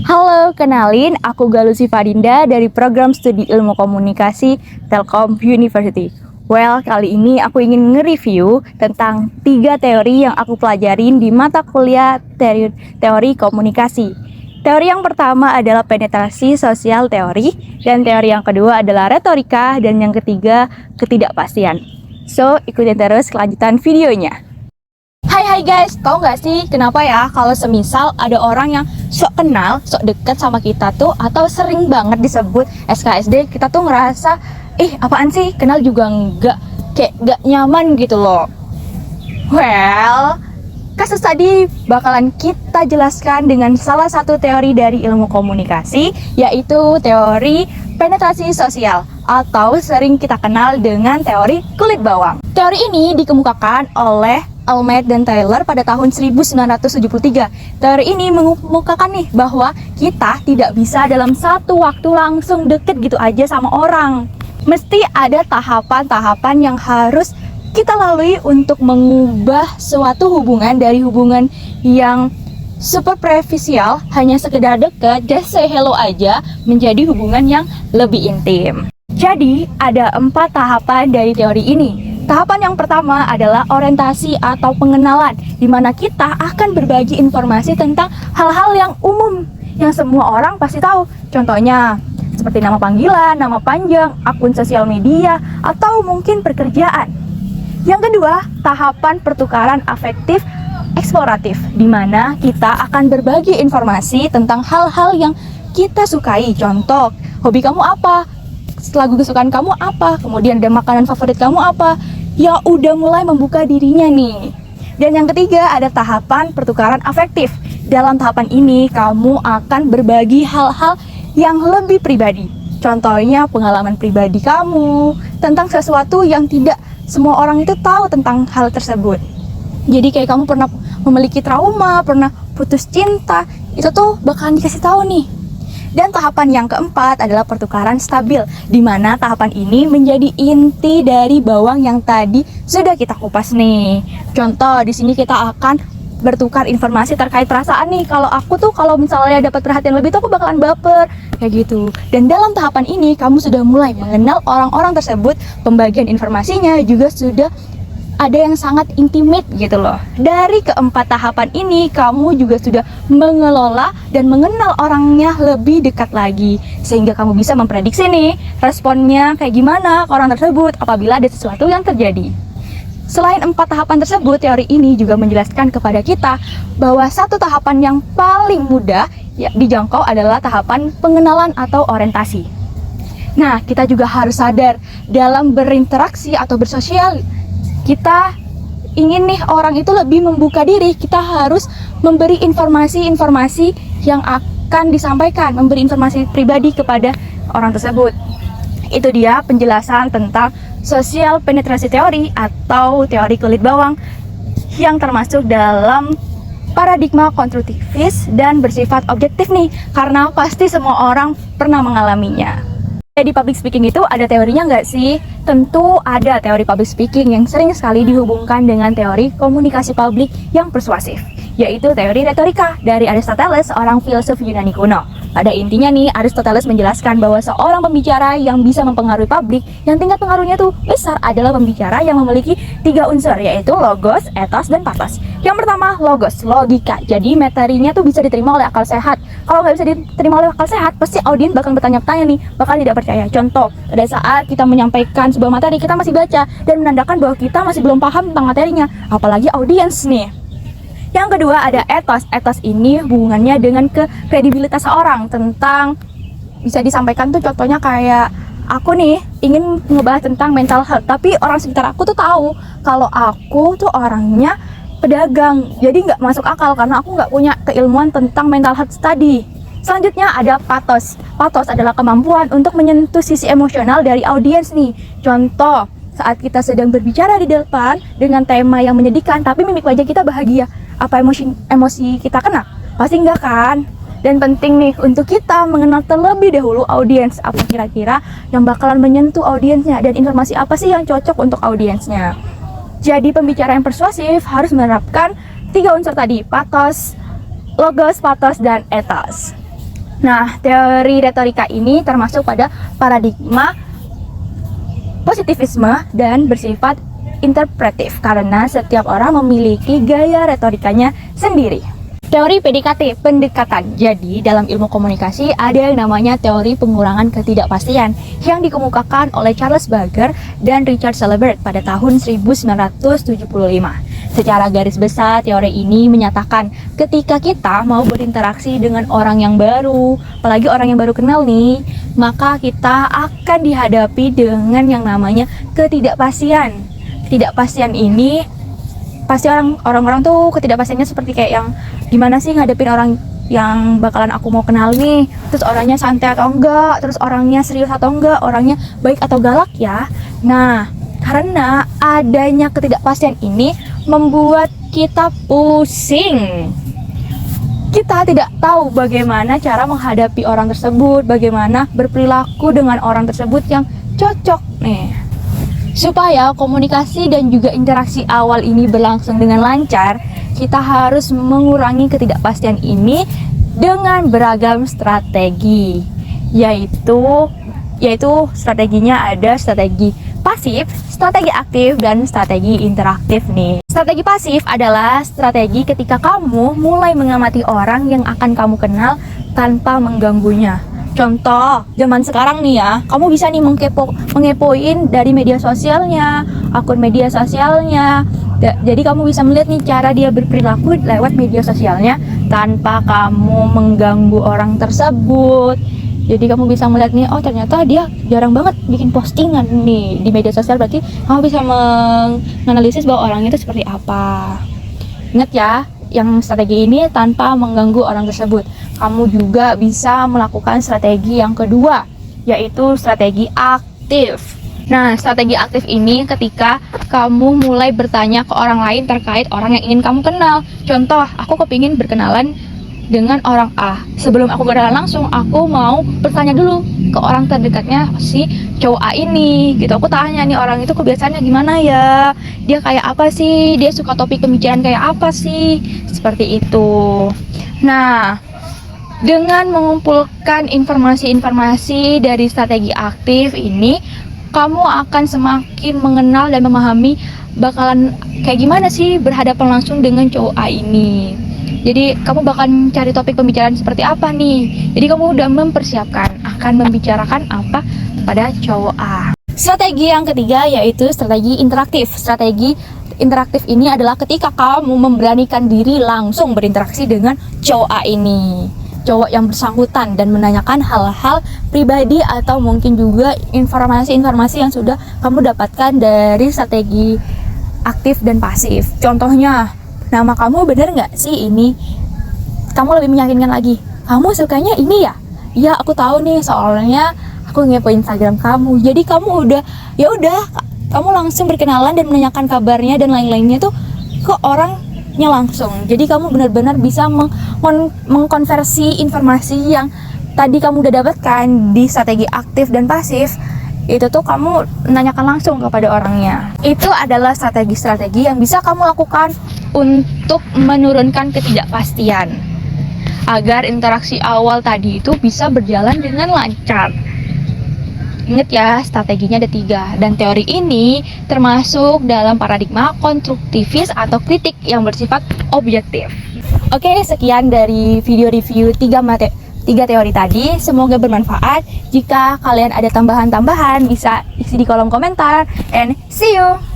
Halo, kenalin aku Galusi Fadinda dari program studi ilmu komunikasi Telkom University. Well, kali ini aku ingin nge-review tentang 3 teori yang aku pelajarin di mata kuliah teori komunikasi. Teori yang pertama adalah penetrasi sosial teori, dan teori yang kedua adalah retorika, dan yang ketiga ketidakpastian. So, ikutin terus kelanjutan videonya. Hai guys, tau gak sih kenapa ya kalau semisal ada orang yang sok kenal, sok deket sama kita tuh, atau sering banget disebut SKSD, kita tuh ngerasa apaan sih, kenal juga kayak gak nyaman gitu loh. Well, kasus tadi bakalan kita jelaskan dengan salah satu teori dari ilmu komunikasi, yaitu teori penetrasi sosial, atau sering kita kenal dengan teori kulit bawang. Teori ini dikemukakan oleh Almeida dan Taylor pada tahun 1973. Teori ini mengemukakan nih bahwa kita tidak bisa dalam satu waktu langsung deket gitu aja sama orang. Mesti ada tahapan-tahapan yang harus kita lalui untuk mengubah suatu hubungan dari hubungan yang superficial, hanya sekedar deket, just say hello aja, menjadi hubungan yang lebih intim. Jadi ada 4 tahapan dari teori ini. Tahapan yang pertama adalah orientasi atau pengenalan, di mana kita akan berbagi informasi tentang hal-hal yang umum yang semua orang pasti tahu. Contohnya seperti nama panggilan, nama panjang, akun sosial media, atau mungkin pekerjaan. Yang kedua, tahapan pertukaran afektif eksploratif, di mana kita akan berbagi informasi tentang hal-hal yang kita sukai. Contoh, hobi kamu apa? Lagu kesukaan kamu apa? Kemudian ada makanan favorit kamu apa? Ya udah mulai membuka dirinya nih. Dan yang ketiga ada tahapan pertukaran afektif. Dalam tahapan ini kamu akan berbagi hal-hal yang lebih pribadi. Contohnya pengalaman pribadi kamu tentang sesuatu yang tidak semua orang itu tahu tentang hal tersebut. Jadi kayak kamu pernah memiliki trauma, pernah putus cinta, itu tuh bakalan dikasih tahu nih. Dan tahapan yang keempat adalah pertukaran stabil, di mana tahapan ini menjadi inti dari bawang yang tadi sudah kita kupas nih. Contoh, di sini kita akan bertukar informasi terkait perasaan nih. Kalau misalnya dapat perhatian lebih tuh aku bakalan baper, kayak gitu. Dan dalam tahapan ini kamu sudah mulai mengenal orang-orang tersebut, pembagian informasinya juga sudah ada yang sangat intimate gitu loh. Dari keempat tahapan ini kamu juga sudah mengelola dan mengenal orangnya lebih dekat lagi, sehingga kamu bisa memprediksi nih responnya kayak gimana ke orang tersebut apabila ada sesuatu yang terjadi. Selain 4 tahapan tersebut, teori ini juga menjelaskan kepada kita bahwa satu tahapan yang paling mudah dijangkau adalah tahapan pengenalan atau orientasi. Nah, kita juga harus sadar dalam berinteraksi atau bersosial, kita ingin nih orang itu lebih membuka diri, kita harus memberi informasi-informasi yang akan disampaikan, memberi informasi pribadi kepada orang tersebut. Itu dia penjelasan tentang social penetrasi teori atau teori kulit bawang yang termasuk dalam paradigma konstruktivis dan bersifat objektif nih, karena pasti semua orang pernah mengalaminya. Di public speaking itu ada teorinya nggak sih? Tentu ada teori public speaking yang sering sekali dihubungkan dengan teori komunikasi publik yang persuasif, yaitu teori retorika dari Aristoteles, seorang filsuf Yunani kuno. Pada intinya nih, Aristoteles menjelaskan bahwa seorang pembicara yang bisa mempengaruhi publik, yang tingkat pengaruhnya tuh besar, adalah pembicara yang memiliki 3 unsur, yaitu logos, ethos, dan pathos. Yang pertama, logos, logika. Jadi materinya tuh bisa diterima oleh akal sehat. Kalau nggak bisa diterima oleh akal sehat, pasti audiens bakal bertanya-tanya nih, bakal tidak percaya. Contoh, pada saat kita menyampaikan sebuah materi, kita masih baca dan menandakan bahwa kita masih belum paham tentang materinya, apalagi audiens nih. Yang kedua ada ethos. Ethos ini hubungannya dengan kredibilitas seorang, tentang bisa disampaikan tuh contohnya kayak aku nih ingin ngebahas tentang mental health, tapi orang sekitar aku tuh tahu kalau aku tuh orangnya pedagang, jadi nggak masuk akal karena aku nggak punya keilmuan tentang mental health study. Selanjutnya ada pathos. Pathos adalah kemampuan untuk menyentuh sisi emosional dari audiens nih. Contoh, saat kita sedang berbicara di depan dengan tema yang menyedihkan, tapi mimik wajah kita bahagia, apa emosi kita kena? Pasti enggak kan? Dan penting nih untuk kita mengenal terlebih dahulu audiens, apa kira-kira yang bakalan menyentuh audiensnya dan informasi apa sih yang cocok untuk audiensnya. Jadi pembicara yang persuasif harus menerapkan 3 unsur tadi, pathos, logos, pathos, dan ethos. Nah, teori retorika ini termasuk pada paradigma positivisme dan bersifat interpretif karena setiap orang memiliki gaya retorikanya sendiri. Teori PDKT, pendekatan. Jadi, dalam ilmu komunikasi ada yang namanya teori pengurangan ketidakpastian yang dikemukakan oleh Charles Bager dan Richard Selabert pada tahun 1975. Secara garis besar, teori ini menyatakan ketika kita mau berinteraksi dengan orang yang baru, apalagi orang yang baru kenal nih, maka kita akan dihadapi dengan yang namanya ketidakpastian. Ketidakpastian ini pasti orang-orang tuh ketidakpastiannya seperti kayak yang gimana sih ngadepin orang yang bakalan aku mau kenal nih, terus orangnya santai atau enggak, terus orangnya serius atau enggak, orangnya baik atau galak ya. Nah, karena adanya ketidakpastian ini membuat kita pusing. Kita tidak tahu bagaimana cara menghadapi orang tersebut, bagaimana berperilaku dengan orang tersebut yang cocok nih. Supaya komunikasi dan juga interaksi awal ini berlangsung dengan lancar, kita harus mengurangi ketidakpastian ini dengan beragam strategi. Yaitu strateginya ada strategi pasif, strategi aktif, dan strategi interaktif nih. Strategi pasif adalah strategi ketika kamu mulai mengamati orang yang akan kamu kenal tanpa mengganggunya. Contoh, zaman sekarang nih ya, kamu bisa nih mengepoin dari media sosialnya, akun media sosialnya. Jadi kamu bisa melihat nih cara dia berperilaku lewat media sosialnya tanpa kamu mengganggu orang tersebut. Jadi kamu bisa melihat nih, oh ternyata dia jarang banget bikin postingan nih di media sosial, berarti kamu bisa menganalisis bahwa orang itu seperti apa. Ingat ya, yang strategi ini tanpa mengganggu orang tersebut. Kamu juga bisa melakukan strategi yang kedua, yaitu strategi aktif. Nah, strategi aktif ini ketika kamu mulai bertanya ke orang lain terkait orang yang ingin kamu kenal. Contoh, aku kepingin berkenalan dengan orang A. Sebelum aku kenalan langsung, aku mau bertanya dulu ke orang terdekatnya si cowok A ini gitu. Aku tanya nih, orang itu kebiasaannya gimana ya, dia kayak apa sih, dia suka topik pembicaraan kayak apa sih, seperti itu. Nah, dengan mengumpulkan informasi-informasi dari strategi aktif ini, kamu akan semakin mengenal dan memahami bakalan kayak gimana sih berhadapan langsung dengan cowok A ini. Jadi kamu bakalan cari topik pembicaraan seperti apa nih. Jadi kamu udah mempersiapkan akan membicarakan apa pada cowok A. Strategi yang ketiga yaitu strategi interaktif. Strategi interaktif ini adalah ketika kamu memberanikan diri langsung berinteraksi dengan cowok A ini, cowok yang bersangkutan, dan menanyakan hal-hal pribadi atau mungkin juga informasi-informasi yang sudah kamu dapatkan dari strategi aktif dan pasif. Contohnya, nama kamu bener nggak sih ini? Kamu lebih meyakinkan lagi, kamu sukanya ini ya? Ya, aku tahu nih, soalnya aku ngepo Instagram kamu. Jadi kamu kamu langsung berkenalan dan menanyakan kabarnya dan lain-lainnya tuh ke orangnya langsung. Jadi kamu benar-benar bisa mengkonversi informasi yang tadi kamu udah dapatkan di strategi aktif dan pasif, itu tuh kamu menanyakan langsung kepada orangnya. Itu adalah strategi-strategi yang bisa kamu lakukan untuk menurunkan ketidakpastian agar interaksi awal tadi itu bisa berjalan dengan lancar. Ingat ya, strateginya ada 3, dan teori ini termasuk dalam paradigma konstruktivis atau kritik yang bersifat objektif. Oke, sekian dari video review 3 teori tadi. Semoga bermanfaat. Jika kalian ada tambahan-tambahan, bisa isi di kolom komentar. And see you!